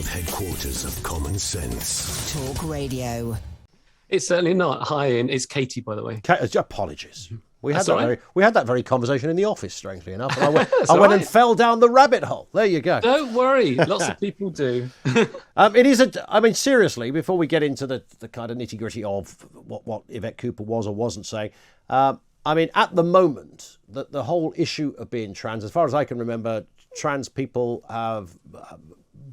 headquarters of common sense. Talk Radio. It's certainly not. Hi, Ian. It's Katie, by the way. Apologies. We had that very conversation in the office, strangely enough. And I went and fell down the rabbit hole. There you go. Don't worry. Lots of people do. It is seriously, before we get into the kind of nitty gritty of what Yvette Cooper was or wasn't saying, at the moment, the whole issue of being trans, as far as I can remember, trans people have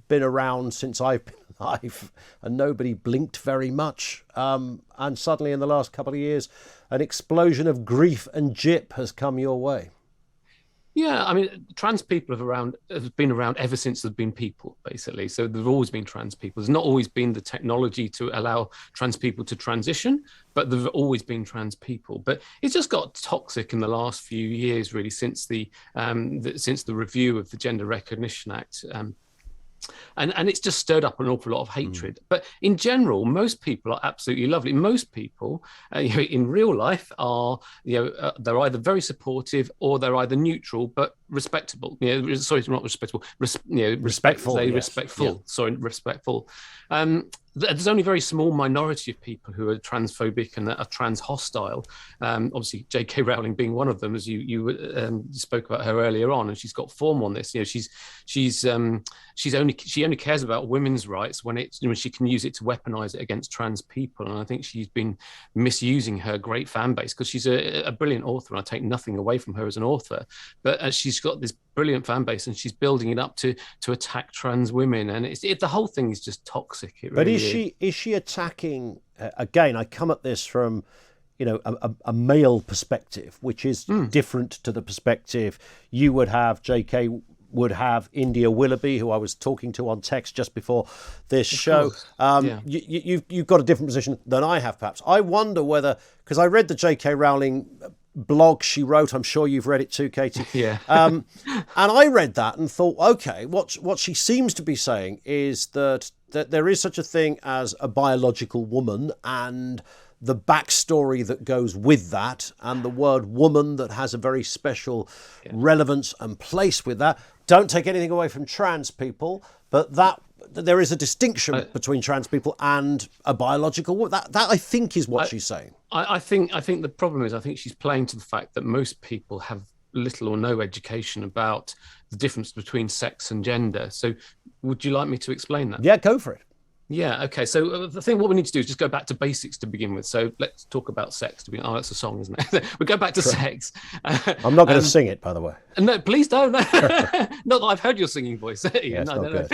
been around since I've been alive, and nobody blinked very much. And suddenly, in the last couple of years, an explosion of grief and jip has come your way. Yeah, trans people have been around ever since there's been people, basically. So there've always been trans people. There's not always been the technology to allow trans people to transition, but there've always been trans people. But it's just got toxic in the last few years, really, since the review of the Gender Recognition Act. And it's just stirred up an awful lot of hatred. But in general, most people are absolutely lovely. Most people in real life are, they're either very supportive or they're either neutral but respectable. Sorry, not respectable. Respectful. Yes. Respectful. Yeah. Sorry, respectful. There's only a very small minority of people who are transphobic and are trans hostile. Obviously, JK Rowling being one of them, as you spoke about her earlier on, and she's got form on this. She only cares about women's rights when she can use it to weaponize it against trans people. And I think she's been misusing her great fan base, because she's a brilliant author, and I take nothing away from her as an author. But she's got this brilliant fan base, and she's building it up to attack trans women, and the whole thing is just toxic. It really is she attacking? Again, I come at this from a male perspective, which is different to the perspective you would have, JK would have, India Willoughby, who I was talking to on text just before this show. You've got a different position than I have, perhaps. I wonder whether, because I read the JK Rowling blog she wrote, I'm sure you've read it too, Katie. Yeah. And I read that and thought, okay, what she seems to be saying is that there is such a thing as a biological woman, and the backstory that goes with that, and the word woman that has a very special relevance and place with that. Don't take anything away from trans people, but that there is a distinction between trans people and a biological woman. That I think is what she's saying. I think the problem is, I think she's playing to the fact that most people have little or no education about the difference between sex and gender. So would you like me to explain that? Yeah, go for it. Yeah, okay. So what we need to do is just go back to basics to begin with. So let's talk about sex to begin. Oh, that's a song, isn't it? We go back to sex. I'm not going to sing it, by the way. No, please don't. Not that I've heard your singing voice. Yeah, no.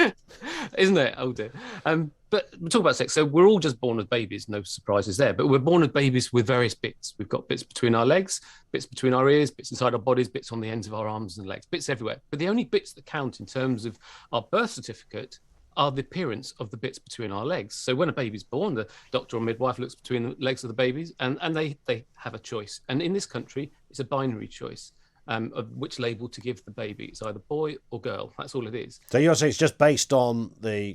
Isn't it? Oh dear. But we'll talk about sex. So we're all just born as babies, no surprises there. But we're born as babies with various bits. We've got bits between our legs, bits between our ears, bits inside our bodies, bits on the ends of our arms and legs, bits everywhere. But the only bits that count in terms of our birth certificate are the appearance of the bits between our legs. So when a baby's born, the doctor or midwife looks between the legs of the babies and they have a choice. And in this country, it's a binary choice of which label to give the baby. It's either boy or girl. That's all it is. So you're saying it's just based on the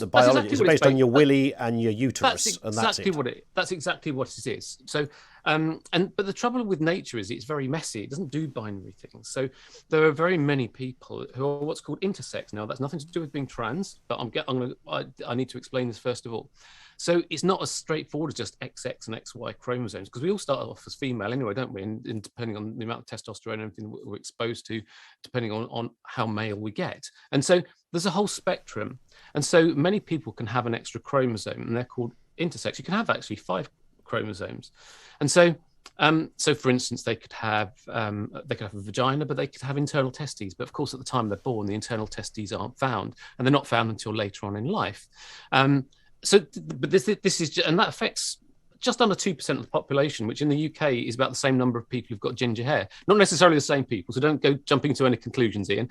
biology. It's based on your willy and your uterus, and that's it. That's exactly what it is. So, but the trouble with nature is it's very messy. It doesn't do binary things. So there are very many people who are what's called intersex. Now, that's nothing to do with being trans, but I need to explain this first of all. So it's not as straightforward as just XX and XY chromosomes, because we all start off as female anyway, don't we? And depending on the amount of testosterone and everything we're exposed to, depending on how male we get. And so there's a whole spectrum. And so many people can have an extra chromosome, and they're called intersex. You can have actually 5 chromosomes. And so for instance, they could have a vagina, but they could have internal testes. But of course, at the time they're born, the internal testes aren't found, and they're not found until later on in life. But this is, and that affects just under 2% of the population, which in the UK is about the same number of people who've got ginger hair. Not necessarily the same people, so don't go jumping to any conclusions, Ian.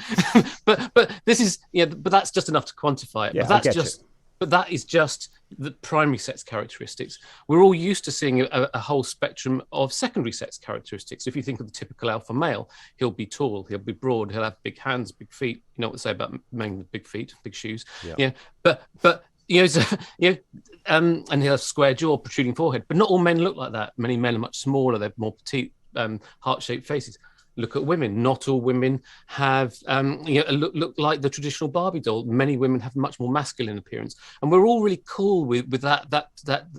but this is, but that's just enough to quantify it. Yeah, but that is just the primary sex characteristics. We're all used to seeing a whole spectrum of secondary sex characteristics. If you think of the typical alpha male, he'll be tall, he'll be broad, he'll have big hands, big feet. You know what they say about men with big feet, big shoes. Yeah. But and he'll have square jaw, protruding forehead. But not all men look like that. Many men are much smaller. They're more petite, heart-shaped faces. look at women. Not all women have look like the traditional Barbie doll. Many women have much more masculine appearance, and we're all really cool with that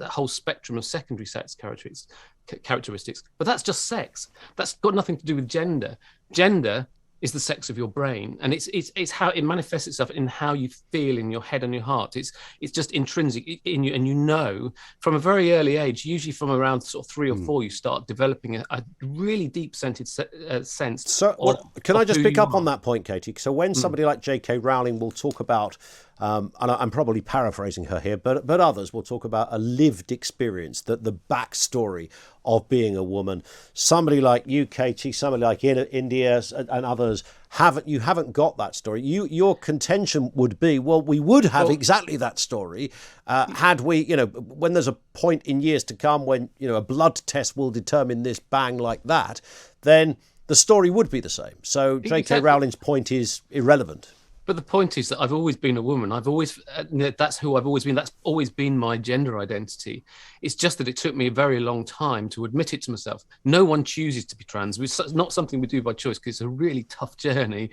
whole spectrum of secondary sex characteristics. But that's just sex. That's got nothing to do with gender. Gender is the sex of your brain, and it's how it manifests itself in how you feel in your head and your heart. It's just intrinsic in you, and from a very early age, usually from around sort of 3 or 4, you start developing a really deep-scented sense. So, can I just pick up on that point, Katie? So when somebody like JK Rowling will talk about, and I'm probably paraphrasing her here, but others will talk about a lived experience, that the backstory of being a woman. Somebody like you, Katie, somebody like India and others, haven't got that story. Your contention would be, well, we would have exactly that story had we, when there's a point in years to come when, a blood test will determine this bang like that, then the story would be the same. So JK Rowling's point is irrelevant. But the point is that I've always been a woman. That's who I've always been. That's always been my gender identity. It's just that it took me a very long time to admit it to myself. No one chooses to be trans. It's not something we do by choice, because it's a really tough journey.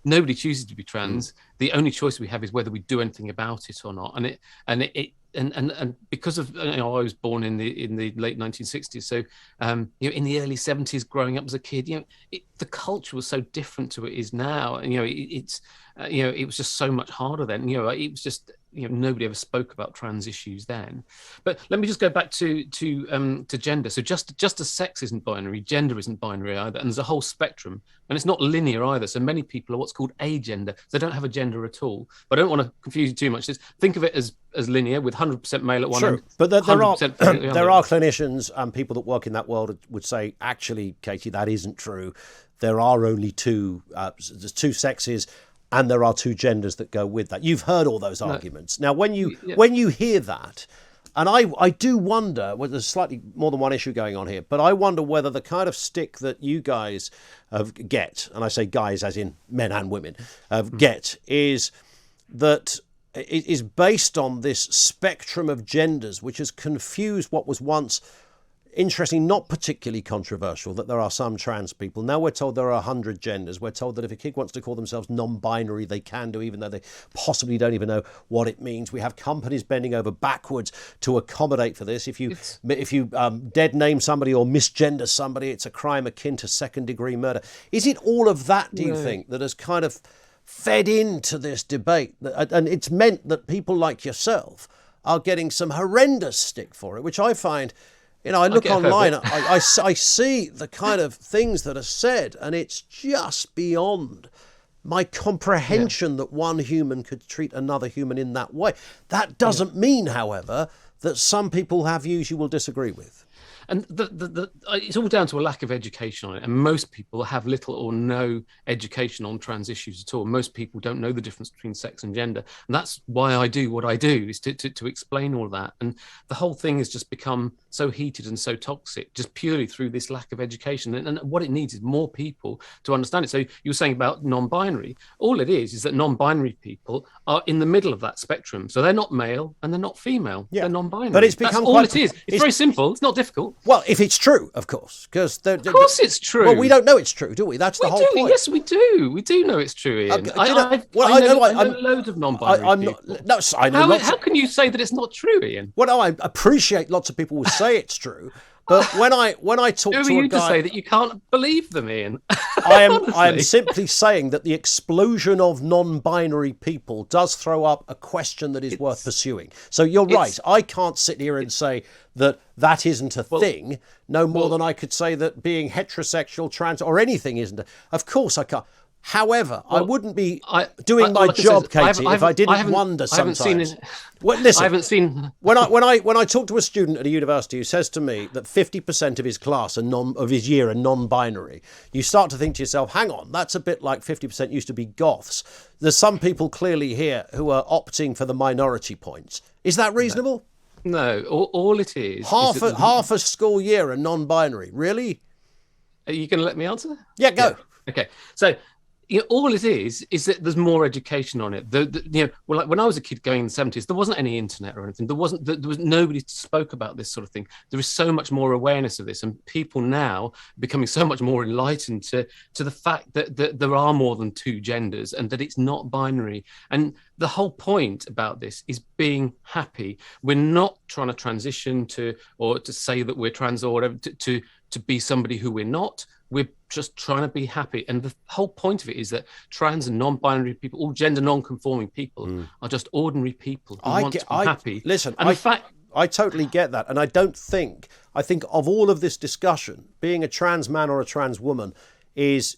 Nobody chooses to be trans. The only choice we have is whether we do anything about it or not. And because of, I was born in the late 1960s, so in the early 70s, growing up as a kid, the culture was so different to what it is now. And it was just so much harder then. It was just nobody ever spoke about trans issues then. But let me just go back to gender. So just as sex isn't binary, gender isn't binary either, and there's a whole spectrum, and it's not linear either. So many people are what's called agender. They don't have a gender at all. But I don't want to confuse you too much. Just think of it as linear, with 100% male at one end. But there are clinicians and people that work in that world would say, actually, Katie, that isn't true. There are only there's two sexes, and there are two genders that go with that. You've heard all those arguments. Now, when you hear that, and I do wonder, well, there's slightly more than one issue going on here, but I wonder whether the kind of stick that you guys get, and I say guys as in men and women, get, is that it is based on this spectrum of genders, which has confused what was once, interesting, not particularly controversial, that there are some trans people. Now we're told there are 100 genders. We're told that if a kid wants to call themselves non-binary, they can do, even though they possibly don't even know what it means. We have companies bending over backwards to accommodate for this. If you dead name somebody or misgender somebody, it's a crime akin to second-degree murder. Is it all of that, do you think, that has kind of fed into this debate? And it's meant that people like yourself are getting some horrendous stick for it, which I find... I look online, I see the kind of things that are said, and it's just beyond my comprehension that one human could treat another human in that way. That doesn't mean, however, that some people have views you will disagree with. And it's all down to a lack of education on it. And most people have little or no education on trans issues at all. Most people don't know the difference between sex and gender. And that's why I do what I do, is to explain all that. And the whole thing has just become so heated and so toxic, just purely through this lack of education. And what it needs is more people to understand it. So you were saying about non-binary. All it is that non-binary people are in the middle of that spectrum. So they're not male and they're not female. Yeah. They're non-binary. But it's become that's all it is. It's very simple. It's not difficult. Well, if it's true, of course. Of course it's true. Well, we don't know it's true, do we? That's the whole point. Yes, we do. We do know it's true, Ian. I know loads of non-binary people. How can you say that it's not true, Ian? Well, no, I appreciate lots of people will say it's true. But when I talk to a guy... Who are you to say that you can't believe them, Ian? I am simply saying that the explosion of non-binary people does throw up a question that is worth pursuing. So you're right. I can't sit here and say that isn't a thing, no more than I could say that being heterosexual, trans, or anything isn't. Of course I can't. However, I wouldn't be doing my job, Katie, if I didn't wonder sometimes. I haven't seen. When I talk to a student at a university who says to me that 50% of his class of his year are non-binary, you start to think to yourself, hang on, that's a bit like 50% used to be goths. There's some people clearly here who are opting for the minority points. Is that reasonable? No, all it is... Half a school year are non-binary. Really? Are you going to let me answer? Yeah, go. Yeah. Okay, so... all it is that there's more education on it. Well, like when I was a kid going in the 70s, there wasn't any internet or anything. There was nobody spoke about this sort of thing. There is so much more awareness of this, and people now are becoming so much more enlightened to the fact that there are more than two genders and that it's not binary. And the whole point about this is being happy. We're not trying to transition to say that we're trans or whatever, to be somebody who we're not. We're just trying to be happy. And the whole point of it is that trans and non-binary people, all gender non-conforming people, are just ordinary people who want to be happy. Listen, and I totally get that. And I think of all of this discussion, being a trans man or a trans woman is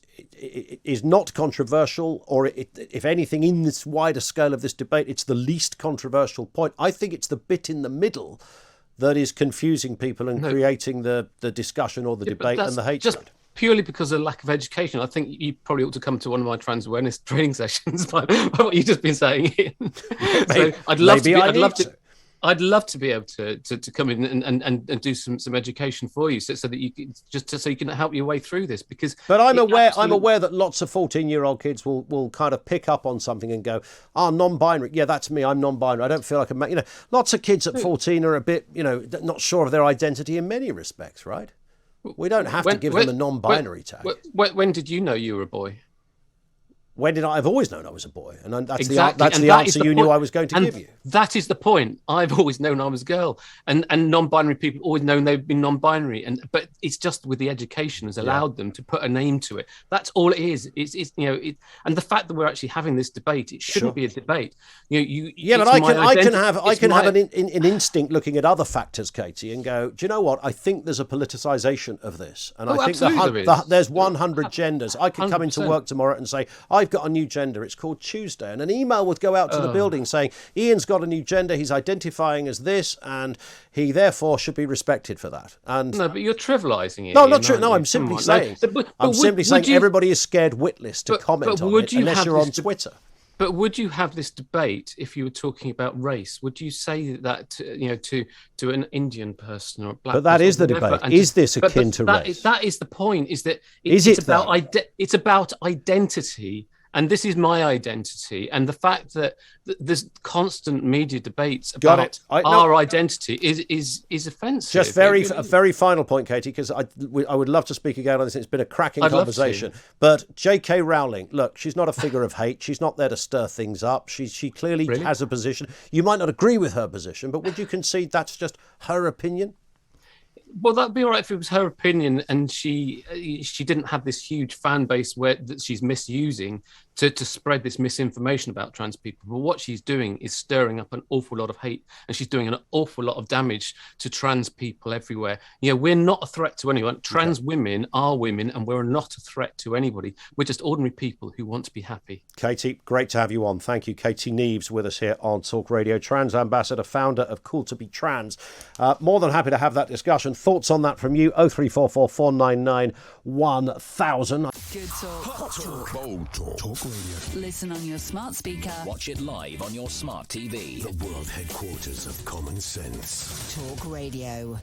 not controversial, or if anything, in this wider scale of this debate, it's the least controversial point. I think it's the bit in the middle that is confusing people and creating the discussion or the debate and the hatred. Just purely because of lack of education. I think you probably ought to come to one of my trans awareness training sessions by what you've just been saying. So I'd love to be able to come in and do some education for you, so that you can so you can help your way through this. Because, but I'm aware that lots of 14-year-old kids will kind of pick up on something and go, non-binary. Yeah, that's me. I'm non-binary. I don't feel like lots of kids at 14 are a bit, not sure of their identity in many respects, right? We don't have to give them a non-binary tag. When did you know you were a boy? When did I've always known I was a boy, and that's exactly. the answer you knew I was going to give you. That is the point. I've always known I was a girl, and non-binary people always known they've been non-binary, but it's just with the education has allowed them to put a name to it. That's all it is. And the fact that we're actually having this debate, it shouldn't be a debate. But I can have an instinct looking at other factors, Katie, and go, do you know what? I think there's a politicization of this, and I think there's 100 genders. I could come into work tomorrow and say, I've got a new gender, it's called Tuesday. And an email would go out to the building saying, Ian's got a new gender, he's identifying as this, and he therefore should be respected for that. And no, but you're trivialising it. No, not true. No, I'm simply saying, everybody is scared witless to comment on it unless you're on Twitter. But would you have this debate if you were talking about race? Would you say that to an Indian person or a black? But that is the debate. Is this akin to race? That is the point. It's about identity. And this is my identity, and the fact that there's constant media debates about our identity is offensive. Just a very final point, Katie, because I would love to speak again on this. It's been a cracking conversation. But JK Rowling, look, she's not a figure of hate. She's not there to stir things up. She clearly has a position. You might not agree with her position, but would you concede that's just her opinion? Well, that'd be all right if it was her opinion and she didn't have this huge fan base that she's misusing to spread this misinformation about trans people. But what she's doing is stirring up an awful lot of hate, and she's doing an awful lot of damage to trans people everywhere. We're not a threat to anyone. Trans women are women, and we're not a threat to anybody. We're just ordinary people who want to be happy. Katie, great to have you on. Thank you. Katie Neeves with us here on Talk Radio, trans ambassador, founder of Cool to be Trans. More than happy to have that discussion. Thoughts on that from you? 0344 499 1000. Good talk. Hot talk. Bold talk. Talk Radio. Listen on your smart speaker. Watch it live on your smart TV. The world headquarters of common sense. Talk Radio.